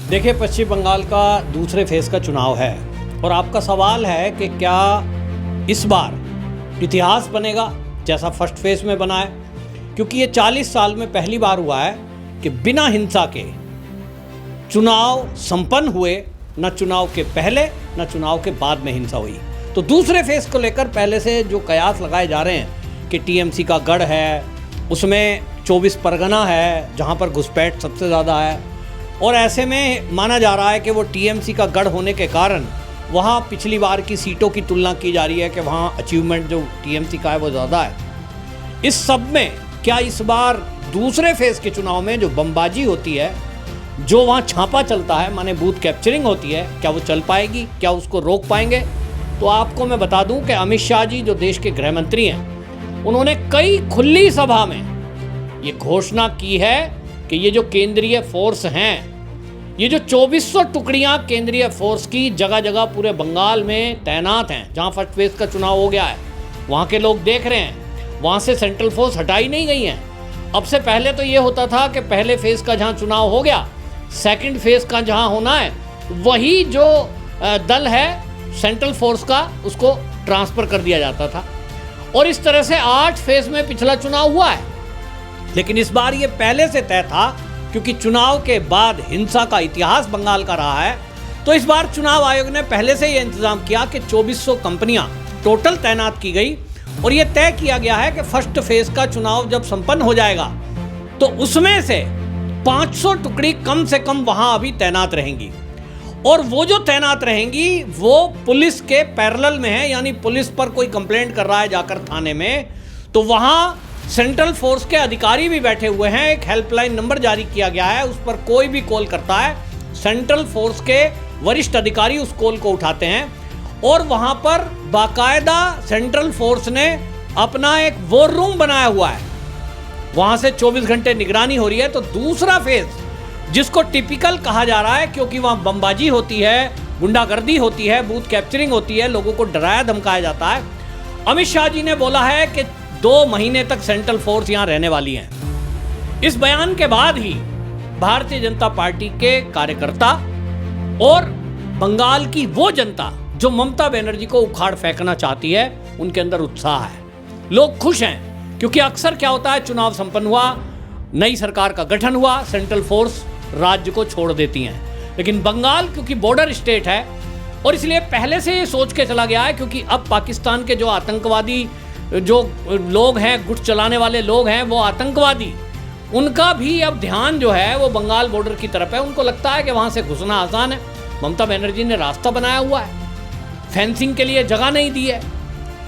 देखिए, पश्चिम बंगाल का दूसरे फेज का चुनाव है और आपका सवाल है कि क्या इस बार इतिहास बनेगा जैसा फर्स्ट फेज में बना है, क्योंकि ये 40 साल में पहली बार हुआ है कि बिना हिंसा के चुनाव संपन्न हुए, न चुनाव के पहले न चुनाव के बाद में हिंसा हुई। तो दूसरे फेज को लेकर पहले से जो कयास लगाए जा रहे हैं कि टीएमसी का गढ़ है, उसमें 24 परगना है जहां पर घुसपैठ सबसे ज़्यादा है, और ऐसे में माना जा रहा है कि वो टीएमसी का गढ़ होने के कारण वहाँ पिछली बार की सीटों की तुलना की जा रही है कि वहाँ अचीवमेंट जो टीएमसी का है वो ज़्यादा है। इस सब में क्या इस बार दूसरे फेज़ के चुनाव में जो बमबाजी होती है, जो वहाँ छापा चलता है, माने बूथ कैप्चरिंग होती है, क्या वो चल पाएगी, क्या उसको रोक पाएंगे? तो आपको मैं बता दूं कि अमित शाह जी जो देश के गृह मंत्री हैं, उन्होंने कई खुली सभा में ये घोषणा की है कि ये जो केंद्रीय फोर्स हैं, ये जो 2400 टुकड़ियां केंद्रीय फोर्स की जगह जगह पूरे बंगाल में तैनात हैं, जहां फर्स्ट फेज का चुनाव हो गया है, वहां के लोग देख रहे हैं, वहां से सेंट्रल फोर्स हटाई नहीं गई हैं। अब से पहले तो ये होता था कि पहले फेज का जहां चुनाव हो गया, सेकंड फेज का जहां होना है, वही जो दल है सेंट्रल फोर्स का, उसको ट्रांसफ़र कर दिया जाता था। और इस तरह से 8 फेज में पिछला चुनाव हुआ है। लेकिन इस बार ये पहले से तय था, क्योंकि चुनाव के बाद हिंसा का इतिहास बंगाल का रहा है, तो इस बार चुनाव आयोग ने पहले से ये इंतजाम किया कि 2400 कंपनियां टोटल तैनात की गई और ये तय किया गया है कि फर्स्ट फेज का चुनाव जब संपन्न हो जाएगा तो उसमें से 500 टुकड़ी कम से कम वहां अभी तैनात रहेंगी, और वो जो तैनात रहेंगी वो पुलिस के पैरेलल में है। यानी पुलिस पर कोई कंप्लेंट कर रहा है जाकर थाने में, तो वहां सेंट्रल फोर्स के अधिकारी भी बैठे हुए हैं। एक हेल्पलाइन नंबर जारी किया गया है, उस पर कोई भी कॉल करता है, सेंट्रल फोर्स के वरिष्ठ अधिकारी उस कॉल को उठाते हैं, और वहां पर बाकायदा सेंट्रल फोर्स ने अपना एक वॉर रूम बनाया हुआ है, वहां से 24 घंटे निगरानी हो रही है। तो दूसरा फेज, जिसको टिपिकल कहा जा रहा है, क्योंकि वहां बमबाजी होती है, गुंडागर्दी होती है, बूथ कैप्चरिंग होती है, लोगों को डराया धमकाया जाता है। अमित शाह जी ने बोला है कि 2 महीने तक सेंट्रल फोर्स यहां रहने वाली है। इस बयान के बाद ही भारतीय जनता पार्टी के कार्यकर्ता और बंगाल की वो जनता जो ममता बनर्जी को उखाड़ फेंकना चाहती है, उनके अंदर उत्साह है, लोग खुश हैं। क्योंकि अक्सर क्या होता है, चुनाव संपन्न हुआ, नई सरकार का गठन हुआ, सेंट्रल फोर्स राज्य को छोड़ देती हैं। लेकिन बंगाल क्योंकि बॉर्डर स्टेट है और इसलिए पहले से ये सोच के चला गया है, क्योंकि अब पाकिस्तान के जो आतंकवादी जो लोग हैं, गुट चलाने वाले लोग हैं, वो आतंकवादी, उनका भी अब ध्यान जो है वो बंगाल बॉर्डर की तरफ है। उनको लगता है कि वहाँ से घुसना आसान है। ममता बनर्जी ने रास्ता बनाया हुआ है, फेंसिंग के लिए जगह नहीं दी है,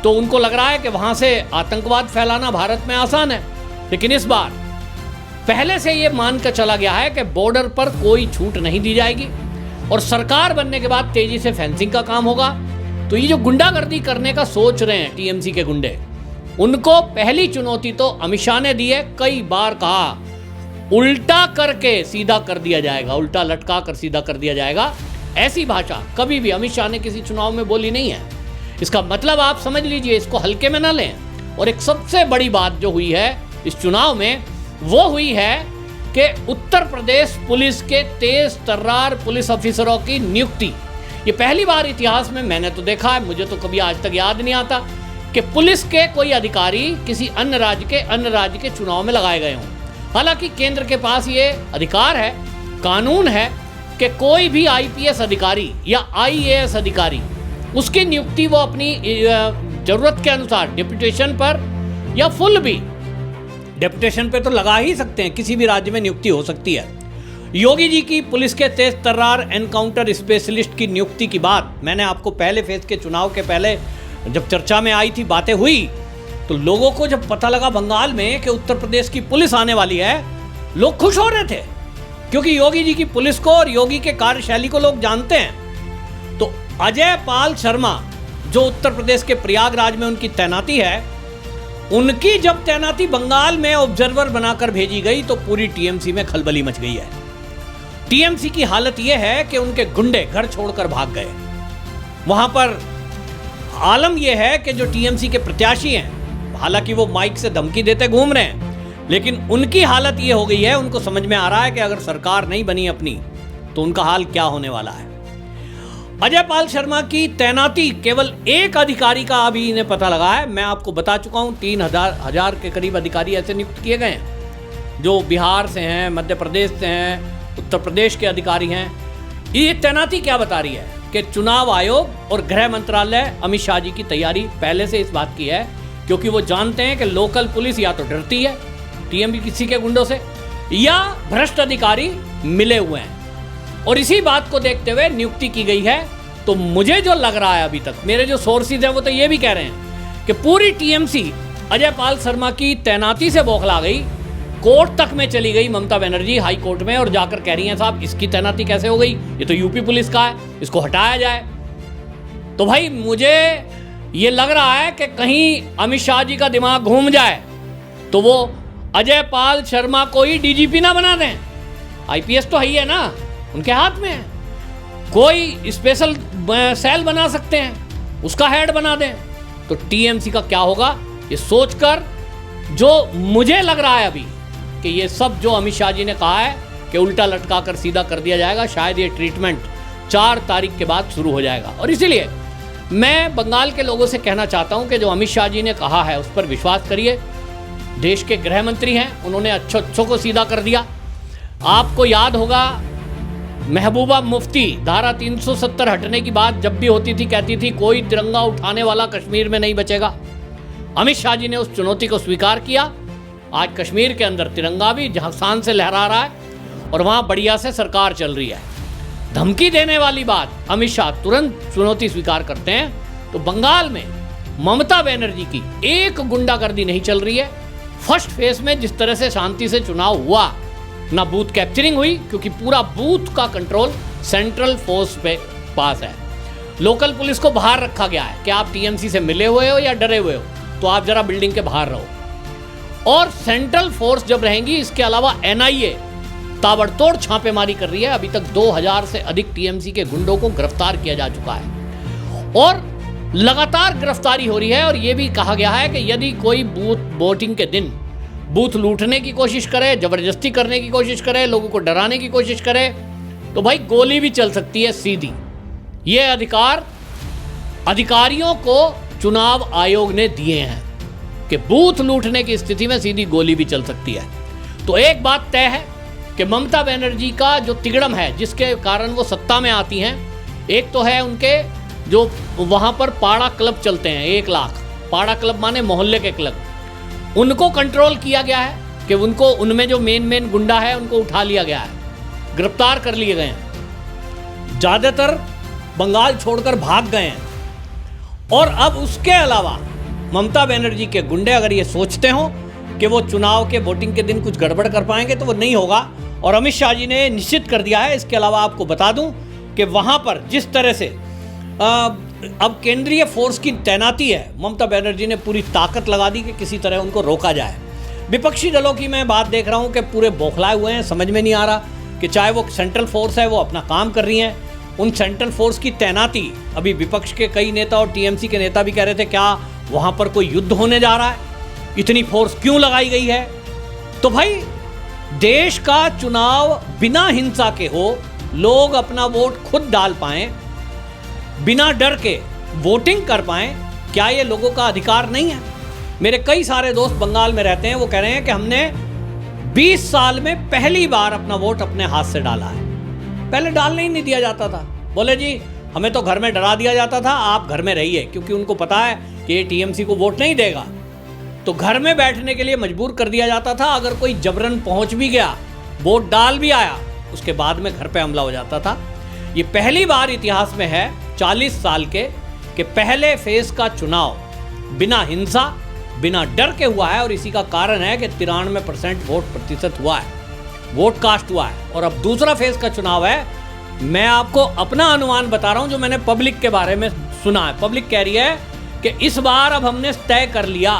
तो उनको लग रहा है कि वहाँ से आतंकवाद फैलाना भारत में आसान है। लेकिन इस बार पहले से ये मान कर चला गया है कि बॉर्डर पर कोई छूट नहीं दी जाएगी, और सरकार बनने के बाद तेजी से फेंसिंग का काम होगा। तो ये जो गुंडागर्दी करने का सोच रहे हैं टीएमसी के गुंडे, उनको पहली चुनौती तो अमित शाह ने दी है। कई बार कहा उल्टा करके सीधा कर दिया जाएगा, उल्टा लटका कर सीधा कर दिया जाएगा। ऐसी भाषा कभी भी अमित शाह ने किसी चुनाव में बोली नहीं है। इसका मतलब आप समझ लीजिए, इसको हल्के में ना लें। और एक सबसे बड़ी बात जो हुई है इस चुनाव में, वो हुई है कि उत्तर प्रदेश पुलिस के तेज तर्रार पुलिस अफसरों की नियुक्ति। ये पहली बार इतिहास में मैंने तो देखा है, मुझे तो कभी आज तक याद नहीं आता कि पुलिस के कोई अधिकारी किसी अन्य राज्य के चुनाव में लगाए गए हों। हालांकि केंद्र के पास ये अधिकार है, कानून है कि कोई भी आईपीएस अधिकारी या आईएएस अधिकारी, उसकी नियुक्ति वो अपनी ज़रूरत के अनुसार डिप्यूटेशन पर या फुल भी, डिप्यूटेशन पे तो लगा ही सकते हैं, किसी भी राज्य में नियुक्ति हो सकती है। योगी जी की पुलिस के तेज तर्रार एनकाउंटर स्पेशलिस्ट की नियुक्ति की बात मैंने आपको पहले फेज के चुनाव के पहले जब चर्चा में आई थी, बातें हुई, तो लोगों को जब पता लगा बंगाल में कि उत्तर प्रदेश की पुलिस आने वाली है, लोग खुश हो रहे थे, क्योंकि योगी जी की पुलिस को और योगी के कार्यशैली को लोग जानते हैं। तो अजय पाल शर्मा जो उत्तर प्रदेश के प्रयागराज में उनकी तैनाती है, उनकी जब तैनाती बंगाल में ऑब्जर्वर बनाकर भेजी गई तो पूरी टीएमसी में खलबली मच गई है। टीएमसी की हालत यह है कि उनके गुंडे घर छोड़कर भाग गए। वहां पर आलम यह है कि जो टीएमसी के प्रत्याशी हैं, हालांकि वो माइक से धमकी देते घूम रहे हैं, लेकिन उनकी हालत ये हो गई है, उनको समझ में आ रहा है कि अगर सरकार नहीं बनी अपनी तो उनका हाल क्या होने वाला है। अजय पाल शर्मा की तैनाती केवल एक अधिकारी का अभी इन्हें पता लगा है। मैं आपको बता चुका हूं 3,000 के करीब अधिकारी ऐसे नियुक्त किए गए हैं जो बिहार से हैं, मध्य प्रदेश से हैं, उत्तर प्रदेश के अधिकारी हैं। ये तैनाती क्या बता रही है कि चुनाव आयोग और गृह मंत्रालय अमित शाह जी की तैयारी पहले से इस बात की है, क्योंकि वो जानते हैं कि लोकल पुलिस या तो डरती है टीएमसी के गुंडों से या भ्रष्ट अधिकारी मिले हुए हैं, और इसी बात को देखते हुए नियुक्ति की गई है। तो मुझे जो लग रहा है अभी तक, मेरे जो सोर्सेज हैं वो तो ये भी कह रहे हैं कि पूरी टीएमसी अजय पाल शर्मा की तैनाती से बौखला गई, कोर्ट तक में चली गई ममता बनर्जी हाई कोर्ट में, और जाकर कह रही हैं साहब इसकी तैनाती कैसे हो गई, ये तो यूपी पुलिस का है, इसको हटाया जाए। तो भाई मुझे ये लग रहा है कि कहीं अमित शाह जी का दिमाग घूम जाए तो वो अजय पाल शर्मा को ही डीजीपी ना बना दें। आईपीएस तो है ही है ना, उनके हाथ में है, कोई स्पेशल सेल बना सकते हैं, उसका हेड बना दें। तो टीएमसी का क्या होगा ये सोचकर जो मुझे लग रहा है अभी कि ये सब जो अमित शाह जी ने कहा है कि उल्टा लटका कर सीधा कर दिया जाएगा, शायद ये ट्रीटमेंट 4 तारीख के बाद शुरू हो जाएगा। और इसीलिए मैं बंगाल के लोगों से कहना चाहता हूं कि जो अमित शाह जी ने कहा है उस पर विश्वास करिए। देश के गृह मंत्री हैं, उन्होंने अच्छों को सीधा कर दिया। आपको याद होगा महबूबा मुफ्ती धारा 370 हटने की बात जब भी होती थी कहती थी कोई तिरंगा उठाने वाला कश्मीर में नहीं बचेगा। अमित शाह जी ने उस चुनौती को स्वीकार किया। आज कश्मीर के अंदर तिरंगा भी झांसान से लहरा रहा है और वहां बढ़िया से सरकार चल रही है। धमकी देने वाली बात अमित शाह तुरंत चुनौती स्वीकार करते हैं। तो बंगाल में ममता बनर्जी की एक गुंडागर्दी नहीं चल रही है। फर्स्ट फेज में जिस तरह से शांति से चुनाव हुआ, ना बूथ कैप्चरिंग हुई क्योंकि पूरा बूथ का कंट्रोल सेंट्रल फोर्स पे पास है। लोकल पुलिस को बाहर रखा गया है कि आप टीएमसी से मिले हुए हो या डरे हुए हो तो आप जरा बिल्डिंग के बाहर रहो। और सेंट्रल फोर्स जब रहेंगी, इसके अलावा एनआईए ताबड़तोड़ छापेमारी कर रही है। अभी तक 2000 से अधिक टीएमसी के गुंडों को गिरफ्तार किया जा चुका है और लगातार गिरफ्तारी हो रही है। और यह भी कहा गया है कि यदि कोई बूथ वोटिंग के दिन बूथ लूटने की कोशिश करे, जबरदस्ती करने की कोशिश करे, लोगों को डराने की कोशिश करे तो भाई गोली भी चल सकती है सीधी। ये अधिकार अधिकारियों को चुनाव आयोग ने दिए हैं कि बूथ लूटने की स्थिति में सीधी गोली भी चल सकती है। तो एक बात तय है कि ममता बनर्जी का जो तिगड़म है जिसके कारण वो सत्ता में आती हैं, एक तो है उनके जो वहाँ पर पाड़ा क्लब चलते हैं, 1 लाख पाड़ा क्लब माने मोहल्ले के क्लब, उनको कंट्रोल किया गया है कि उनको उनमें जो मेन गुंडा है उनको उठा लिया गया है, गिरफ्तार कर लिए गए हैं, ज़्यादातर बंगाल छोड़कर भाग गए हैं। और अब उसके अलावा ममता बनर्जी के गुंडे अगर ये सोचते हो कि वो चुनाव के वोटिंग के दिन कुछ गड़बड़ कर पाएंगे तो वो नहीं होगा। और अमित शाह जी ने निश्चित कर दिया है। इसके अलावा आपको बता दूं कि वहाँ पर जिस तरह से अब केंद्रीय फोर्स की तैनाती है, ममता बनर्जी ने पूरी ताकत लगा दी कि किसी तरह उनको रोका जाए। विपक्षी दलों की मैं बात देख रहा हूं कि पूरे बौखलाए हुए हैं, समझ में नहीं आ रहा कि चाहे वो सेंट्रल फोर्स है वो अपना काम कर रही हैं, उन सेंट्रल फोर्स की तैनाती अभी विपक्ष के कई नेता और टीएमसी के नेता भी कह रहे थे क्या वहाँ पर कोई युद्ध होने जा रहा है, इतनी फोर्स क्यों लगाई गई है। तो भाई देश का चुनाव बिना हिंसा के हो, लोग अपना वोट खुद डाल पाएं, बिना डर के वोटिंग कर पाएं, क्या ये लोगों का अधिकार नहीं है। मेरे कई सारे दोस्त बंगाल में रहते हैं, वो कह रहे हैं कि हमने 20 साल में पहली बार अपना वोट अपने हाथ से डाला है, पहले डालने ही नहीं दिया जाता था। बोले जी हमें तो घर में डरा दिया जाता था, आप घर में रहिए, क्योंकि उनको पता है कि ये टीएमसी को वोट नहीं देगा, तो घर में बैठने के लिए मजबूर कर दिया जाता था। अगर कोई जबरन पहुंच भी गया, वोट डाल भी आया, उसके बाद में घर पे हमला हो जाता था। ये पहली बार इतिहास में है 40 साल के कि पहले फेज का चुनाव बिना हिंसा बिना डर के हुआ है। और इसी का कारण है कि 93% वोट प्रतिशत हुआ है, वोट कास्ट हुआ है। और अब दूसरा फेज का चुनाव है। मैं आपको अपना अनुमान बता रहा हूं जो मैंने पब्लिक के बारे में सुना है। पब्लिक कह रही है कि इस बार अब हमने तय कर लिया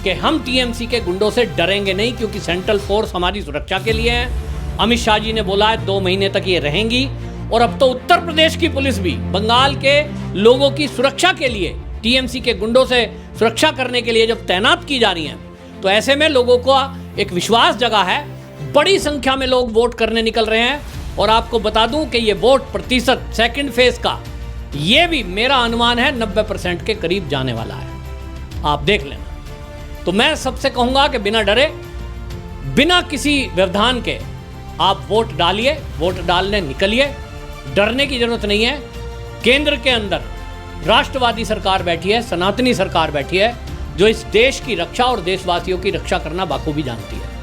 कि हम टीएमसी के गुंडों से डरेंगे नहीं, क्योंकि सेंट्रल फोर्स हमारी सुरक्षा के लिए है। अमित शाह जी ने बोला है 2 महीने तक ये रहेंगी। और अब तो उत्तर प्रदेश की पुलिस भी बंगाल के लोगों की सुरक्षा के लिए, टीएमसी के गुंडों से सुरक्षा करने के लिए जब तैनात की जा रही हैं, तो ऐसे में लोगों को एक विश्वास जगा है। बड़ी संख्या में लोग वोट करने निकल रहे हैं और आपको बता दूं कि ये वोट प्रतिशत सेकंड फेज का, ये भी मेरा अनुमान है 90% के करीब जाने वाला है, आप देख लेना। तो मैं सबसे कहूंगा कि बिना डरे, बिना किसी व्यवधान के आप वोट डालिए, वोट डालने निकलिए, डरने की जरूरत नहीं है। केंद्र के अंदर राष्ट्रवादी सरकार बैठी है, सनातनी सरकार बैठी है, जो इस देश की रक्षा और देशवासियों की रक्षा करना बाखूबी जानती है।